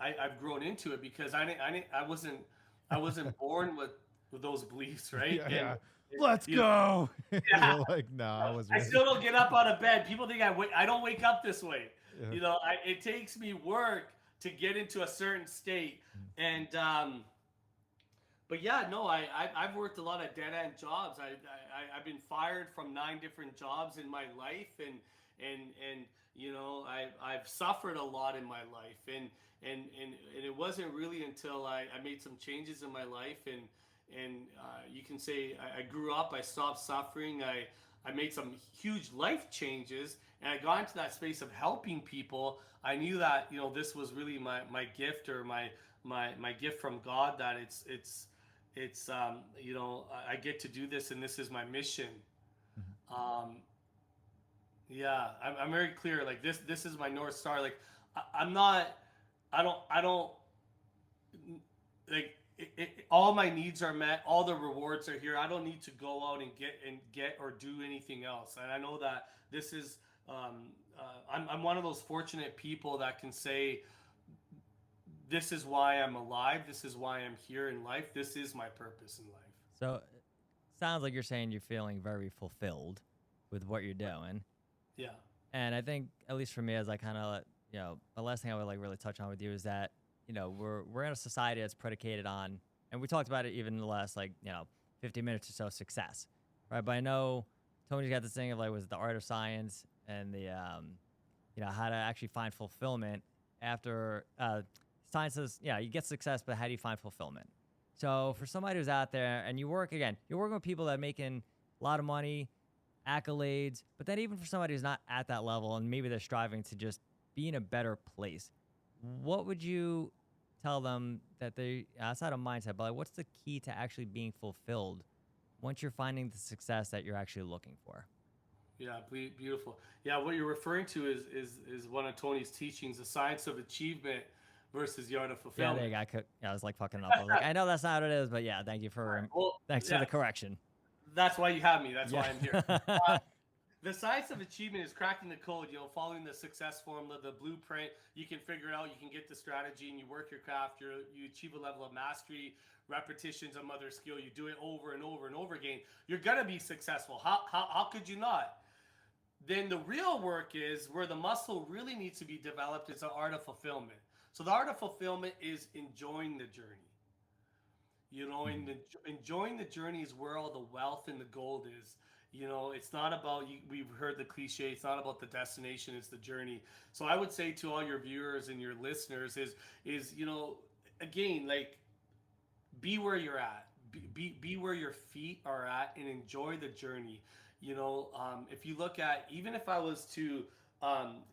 I've grown into it, because I wasn't born with those beliefs, right? Yeah, And yeah. Let's go. yeah, You're like, nah, I was I ready. still don't get up out of bed. People think I don't wake up this way. Yeah. It takes me work to get into a certain state, and but yeah, no, I've worked a lot of dead end jobs. I've been fired from 9 different jobs in my life, and I've suffered a lot in my life, and it wasn't really until I made some changes in my life, and you can say I grew up. I stopped suffering. I made some huge life changes, and I got into that space of helping people. I knew that this was really my gift, or my gift from God, that I get to do this, and this is my mission. Um, yeah, I'm very clear. Like this is my North Star. Like I'm not, I don't like all my needs are met. All the rewards are here. I don't need to go out and get or do anything else. And I know that this is, I'm one of those fortunate people that can say, this is why I'm alive. This is why I'm here in life. This is my purpose in life. So it sounds like you're saying you're feeling very fulfilled with what you're doing. Yeah. And I think, at least for me, as I kind of, the last thing I would like really touch on with you is that, we're in a society that's predicated on, and we talked about it even in the last 50 minutes or so, success, right? But I know Tony's got this thing of was the art of science, and the, how to actually find fulfillment after, science says, you get success, but how do you find fulfillment? So for somebody who's out there, and you're working with people that are making a lot of money, accolades, but then even for somebody who's not at that level, and maybe they're striving to just be in a better place, what would you tell them that they, outside of mindset, but what's the key to actually being fulfilled once you're finding the success that you're actually looking for? Yeah, beautiful. Yeah, what you're referring to is one of Tony's teachings, the science of achievement versus the art of Yeah, fulfillment. there you go. I was like fucking up. I was like, I know that's not what it is, but yeah, thank you for Well, thanks for the correction. That's why you have me. That's Yeah. why I'm here. The science of achievement is cracking the code, following the success formula, the blueprint. You can figure it out, you can get the strategy, and you work your craft. You achieve a level of mastery, repetitions of mother skill. You do it over and over and over again. You're going to be successful. How could you not? Then the real work is where the muscle really needs to be developed. It's the art of fulfillment. So the art of fulfillment is enjoying the journey. And enjoying the journey is where all the wealth and the gold is. It's not about we've heard the cliche. It's not about the destination. It's the journey. So I would say to all your viewers and your listeners is again, like, be where you're at. Be where your feet are at and enjoy the journey. If you look at, even if I was to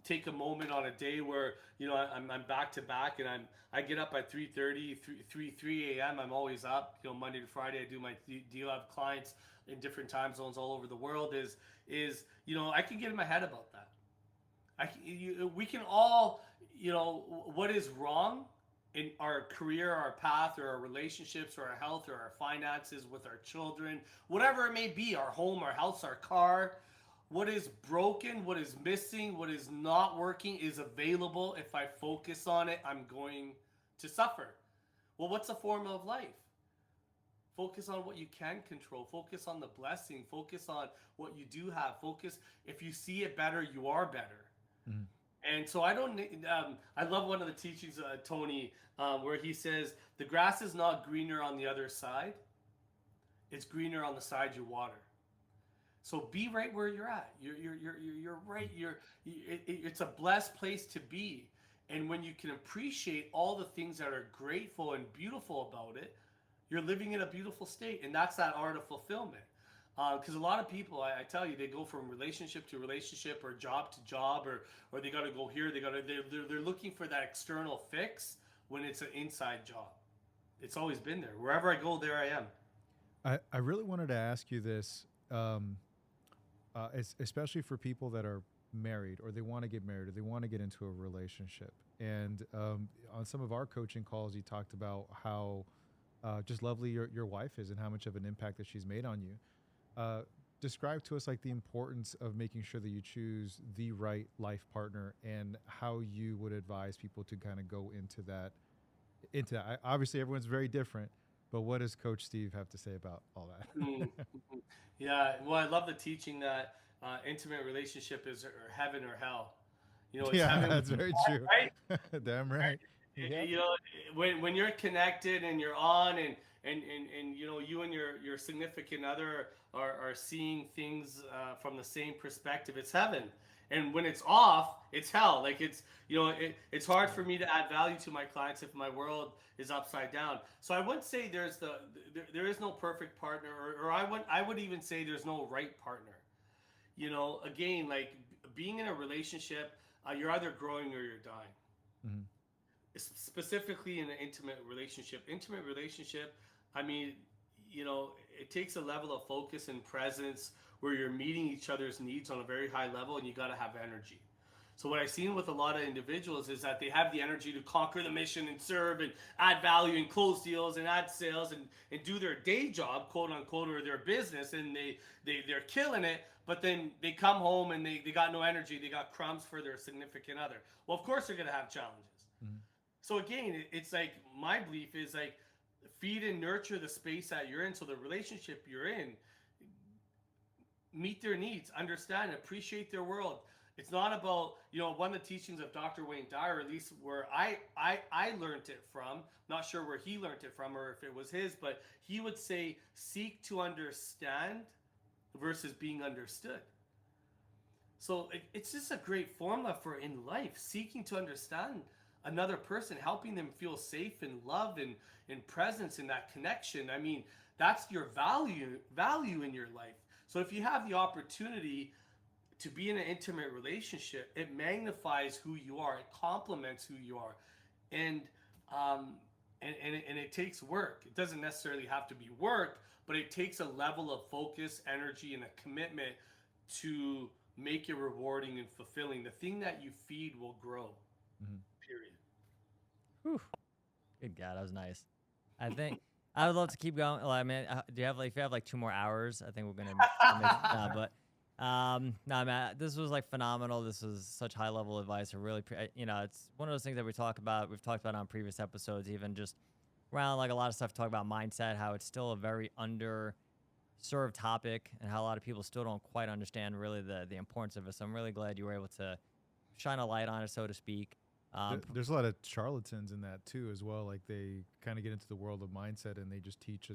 take a moment on a day where I'm back to back and I get up at 3:30, 3 a.m. I'm always up. Monday to Friday I do my deal. I have clients in different time zones all over the world. Is I can get in my head about that. We can all, what is wrong in our career, our path, or our relationships, or our health, or our finances with our children, whatever it may be, our home, our house, our car. What is broken, what is missing, what is not working is available. If I focus on it, I'm going to suffer. Well, what's the formula of life? Focus on what you can control. Focus on the blessing. Focus on what you do have. Focus. If you see it better, you are better. Mm-hmm. And so I love one of the teachings, Tony, where he says, the grass is not greener on the other side. It's greener on the side you water. So be right where you're at. You're right. It's a blessed place to be. And when you can appreciate all the things that are grateful and beautiful about it, you're living in a beautiful state. And that's that art of fulfillment. Because a lot of people, I tell you, they go from relationship to relationship or job to job, or they got to go here. They're looking for that external fix when it's an inside job. It's always been there. Wherever I go, there I am. I really wanted to ask you this. Especially for people that are married, or they want to get married, or they want to get into a relationship. And on some of our coaching calls, you talked about how just lovely your wife is and how much of an impact that she's made on you. Describe to us like the importance of making sure that you choose the right life partner and how you would advise people to kind of go into that. Obviously, everyone's very different, but what does Coach Steve have to say about all that? Yeah, well, I love the teaching that intimate relationship is heaven or hell. It's heaven. That's very true. Right? Damn right. Yeah. When you're connected and you're on, and you and your significant other are seeing things from the same perspective, it's heaven. And when it's off, it's hell. Like it's hard for me to add value to my clients if my world is upside down. So I wouldn't say there is no perfect partner, or I would even say there's no right partner. Again, like being in a relationship, you're either growing or you're dying. Mm-hmm. Specifically in an intimate relationship. I mean, it takes a level of focus and presence where you're meeting each other's needs on a very high level, and you got to have energy. So what I've seen with a lot of individuals is that they have the energy to conquer the mission and serve and add value and close deals and add sales and do their day job, quote unquote, or their business, and they're killing it, but then they come home and they got no energy. They got crumbs for their significant other. Well, of course they're going to have challenges. Mm-hmm. So again, it's like my belief is like feed and nurture the space that you're in. So the relationship you're in, meet their needs, understand, appreciate their world. It's not about, one of the teachings of Dr. Wayne Dyer, at least where I learned it from, not sure where he learned it from or if it was his, but he would say, seek to understand versus being understood. So it's just a great formula for in life, seeking to understand another person, helping them feel safe and love and presence in that connection. I mean, that's your value in your life. So if you have the opportunity to be in an intimate relationship, it magnifies who you are. It complements who you are. And it takes work. It doesn't necessarily have to be work, but it takes a level of focus, energy, and a commitment to make it rewarding and fulfilling. The thing that you feed will grow. Mm-hmm. Period. Whew. Good God, that was nice. I think I would love to keep going. Well, I mean, do you have like if you have like 2 more hours? I think we're gonna make no, but no, man, this was like phenomenal. This was such high level advice. I really, it's one of those things that we talk about. We've talked about on previous episodes, even just around like a lot of stuff. Talk about mindset, how it's still a very underserved topic, and how a lot of people still don't quite understand really the importance of it. So I'm really glad you were able to shine a light on it, so to speak. There's a lot of charlatans in that too, as well. Like they kind of get into the world of mindset and they just teach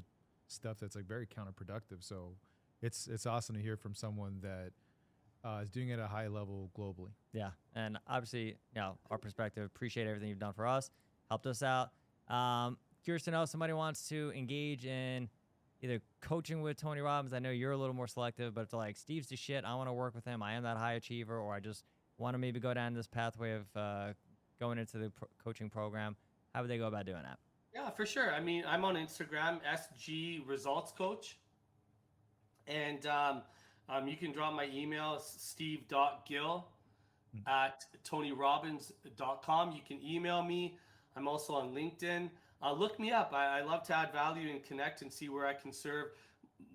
stuff that's like very counterproductive. So it's awesome to hear from someone that is doing it at a high level globally. Yeah, and obviously, our perspective. Appreciate everything you've done for us, helped us out. Curious to know if somebody wants to engage in either coaching with Tony Robbins. I know you're a little more selective, but it's like Steve's the shit. I want to work with him. I am that high achiever, or I just want to maybe go down this pathway of going into the coaching program. How would they go about doing that? Yeah, for sure. I mean, I'm on Instagram, SG Results Coach. And you can drop my email, steve.gill at tonyrobbins.com. You can email me. I'm also on LinkedIn. Look me up. I love to add value and connect and see where I can serve.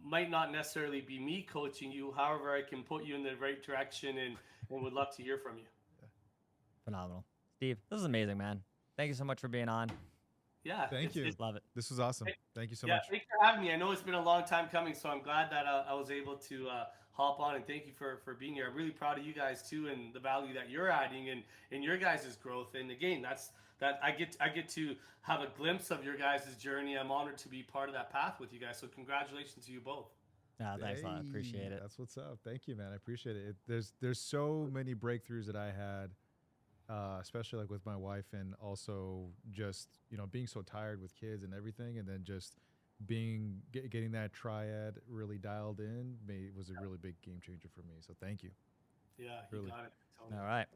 Might not necessarily be me coaching you. However, I can put you in the right direction and would love to hear from you. Phenomenal. Steve, this is amazing, man. Thank you so much for being on. Yeah. Thank you. Love it. This was awesome. Thank you so Yeah, much. thanks for having me. I know it's been a long time coming, so I'm glad that I was able to hop on, and thank you for being here. I'm really proud of you guys too, and the value that you're adding in your guys' growth. And again, that I get to have a glimpse of your guys' journey. I'm honored to be part of that path with you guys. So congratulations to you both. Thanks a lot. Appreciate it. That's what's up. Thank you, man. I appreciate it. There's so many breakthroughs that I had, especially like with my wife, and also just being so tired with kids and everything, and then just getting that triad really dialed in was a really big game changer for me. So thank you. Yeah, Really. you got it. Tony. All right.